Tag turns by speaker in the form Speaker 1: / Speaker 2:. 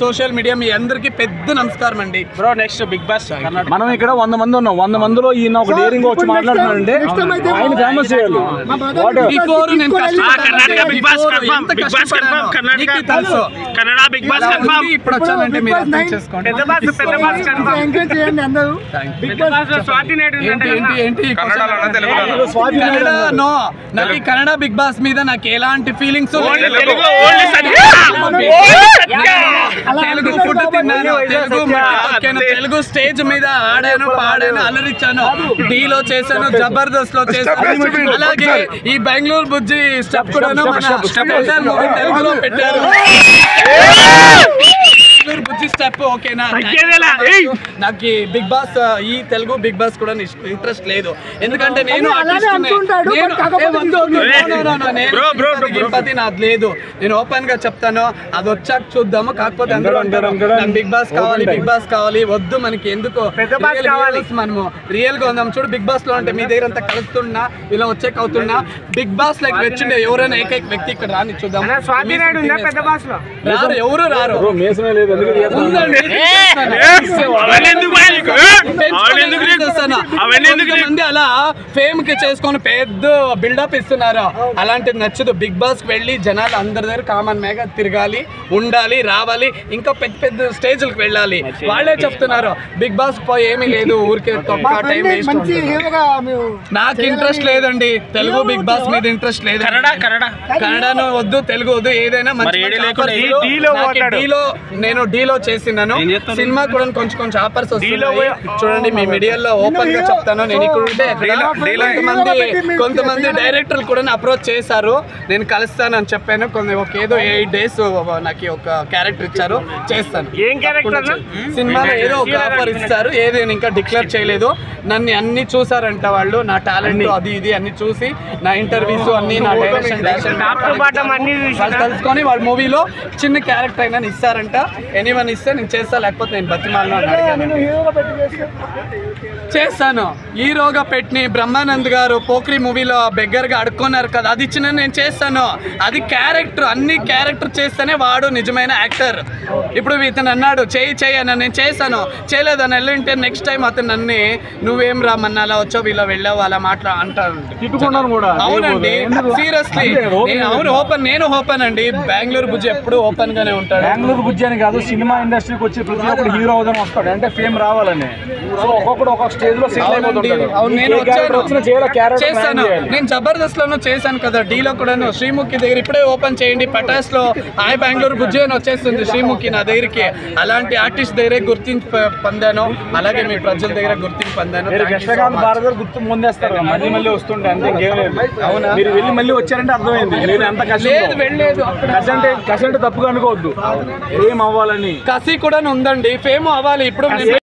Speaker 1: Social media మీ అందరికి పెద్ద నమస్కారం అండి బ్రో. నెక్స్ట్ బిగ్ బాస్
Speaker 2: మనం ఇక్కడ 100 మంది ఉన్నాం. 100 మందిలో ఈయన ఒక డేరింగ్ వచ్చి మాట్లాడుతున్నాడంటే ఆయన ఫేమస్ చేయాలి.
Speaker 1: బిఫోర్ నేను Karnataka Bigg Boss confirm, Bigg Boss confirm, Karnataka తెలుసు, కన్నడ బిగ్ బాస్ కన్ఫర్మ్. ఇప్పుడు వచ్చానంటే మీరు అర్థం చేసుకోండి. పెద్ద బాస్ కన్ఫర్మ్ ఎంకరేజ్ చేయండి అందరూ. బిగ్ బాస్ లో స్వాతి నాయుడు ఏంటి కన్నడలో తెలుగులో స్వాతి నాయుడు నో. నాకు కన్నడ బిగ్ బాస్ మీద నాకు ఎలాంటి ఫీలింగ్స్ తెలుగు ఫుడ్ తిన్నాను, తెలుగు స్టేజ్ మీద ఆడాను, పాడాను, అలరించాను, డీలో చేశాను, జబర్దస్త్ లో చేశాను. అలాగే ఈ బెంగళూరు బుజ్జి స్టెప్ కూడా తెలుగులో పెట్టారు. బుజ్జి స్టెప్ ఓకేనా? నాకు బిగ్ బాస్ ఈ తెలుగు బిగ్ బాస్ కూడా ఇంట్రెస్ట్ లేదు. ఎందుకంటే నేను నాది లేదు. నేను ఓపెన్ గా చెప్తాను, అది వచ్చాక చూద్దాము. కాకపోతే అందరూ అంటారు బిగ్ బాస్ కావాలి, బిగ్ బాస్ కావాలి. వద్దు, మనకి ఎందుకు మనము రియల్ గా ఉందాం. చూడు బిగ్ బాస్ లో అంటే మీ దగ్గర అంతా కలుస్తున్నా, ఇలా వచ్చాక అవుతున్నా. బిగ్ బాస్ లైక్ వచ్చిండే ఎవరైనా ఏకైక వ్యక్తి ఇక్కడ రాని చూద్దాం. రారు, ఎవరు రారు. అలా ఫేమ్ కి చేసుకొని పెద్ద బిల్డప్ ఇస్తున్నారు. అలాంటిది నచ్చదు. బిగ్ బాస్ కి వెళ్ళి జనాలు అందరి దగ్గర కామన్ మేగా తిరగాలి, ఉండాలి, రావాలి, ఇంకా పెద్ద పెద్ద స్టేజ్లకు వెళ్ళాలి. వాళ్ళే చెప్తున్నారు బిగ్ బాస్ పోయి ఏమీ లేదు, ఊరికే టైం వేస్ట్. నాకు ఇంట్రెస్ట్ లేదండి తెలుగు బిగ్ బాస్ మీద, ఇంట్రెస్ట్ లేదు. కన్నడను వద్దు, తెలుగు వద్దు, ఏదైనా నేను డీలో చేసినాను. సినిమా కూడా కొంచెం కొంచెం ఆఫర్స్ వస్తున్నాయి. చూడండి మీ మీడియాలో ఓపెన్ గా చెప్తాను. నేను ఇక్కడ ఉంటే కొంతమంది డైరెక్టర్లు కూడా అప్రోచ్ చేశారు. నేను కలుస్తాను అని చెప్పాను. ఒక ఏదో 8 days నాకు ఒక క్యారెక్టర్ ఇచ్చారు, చేస్తాను. సినిమాలో ఏదో ఒక ఆఫర్ ఇస్తారు, ఏదైనా ఇంకా డిక్లేర్ చేయలేదు. నన్ను అన్ని చూసారంట వాళ్ళు, నా టాలెంట్ అది ఇది అన్ని చూసి, నా ఇంటర్వ్యూస్ అన్ని, నా డైరెక్షన్ తెలుసుకొని వాళ్ళ మూవీలో చిన్న క్యారెక్టర్ అయినా ఇస్తారంట. ఎనీవన్ ఇస్తే నేను చేస్తా, లేకపోతే నేను బతిమాలను అని అడిగాను. చేస్తాను. హీరోగా పెట్టి బ్రహ్మానంద్ గారు పోక్రీ మూవీలో బెగ్గర్గా అడుక్కున్నారు కదా, అది ఇచ్చిన నేను చేస్తాను. అది క్యారెక్టర్, అన్ని క్యారెక్టర్ చేస్తేనే వాడు నిజమైన యాక్టర్. ఇప్పుడు ఇతను అన్నాడు చేయి అన్న, నేను చేశాను. చేయలేదని వెళ్ళింటే నెక్స్ట్ టైం అతను నన్ను నువ్వేం రామన్నా అలా వచ్చావు, ఇలా వెళ్ళావు, అలా అంటారు. అవునండి, సీరియస్లీ. అవును, ఓపెన్, నేను ఓపెన్ అండి. బెంగళూరు బుజ్జి ఎప్పుడు ఓపెన్ గానే ఉంటాడు.
Speaker 2: బెంగళూరు బుజ్జి అని కాదు, సినిమా ఇండస్ట్రీకి వచ్చి ప్రతి ఒక్కరు హీరో అవుదాం వస్తాడు, అంటే ఫేమ్ రావాలని. ఒక్కొక్కడు ఒక్కొక్క స్టేజ్ లో
Speaker 1: చేస్తాను. నేను జబర్దస్త్ లోనూ చేశాను కదా, డీలో కూడాను. శ్రీముఖి దగ్గర ఇప్పుడే ఓపెన్ చేయండి, పటాస్ లో హాయ్ బెంగళూరు బుజ్జి అని వచ్చేస్తుంది శ్రీముఖి నా దగ్గరికి. అలాంటి ఆర్టిస్ట్ దగ్గర గుర్తింపు పొందాను, అలాగే మీ ప్రజల దగ్గర గుర్తింపు పొందాను.
Speaker 2: గుర్తు ముందేస్తారు, మళ్ళీ మళ్ళీ వస్తుండే అంతే. అవునా, మీరు వెళ్ళి మళ్ళీ వచ్చారంటే అర్థమైంది. నేను అంత
Speaker 1: లేదు, వెళ్ళలేదు.
Speaker 2: కసి అంటే తప్పుగా అనుకోవద్దు, ఫేమ్ అవ్వాలని.
Speaker 1: కసి కూడా ఉందండి, ఫేమ్ అవ్వాలి. ఇప్పుడు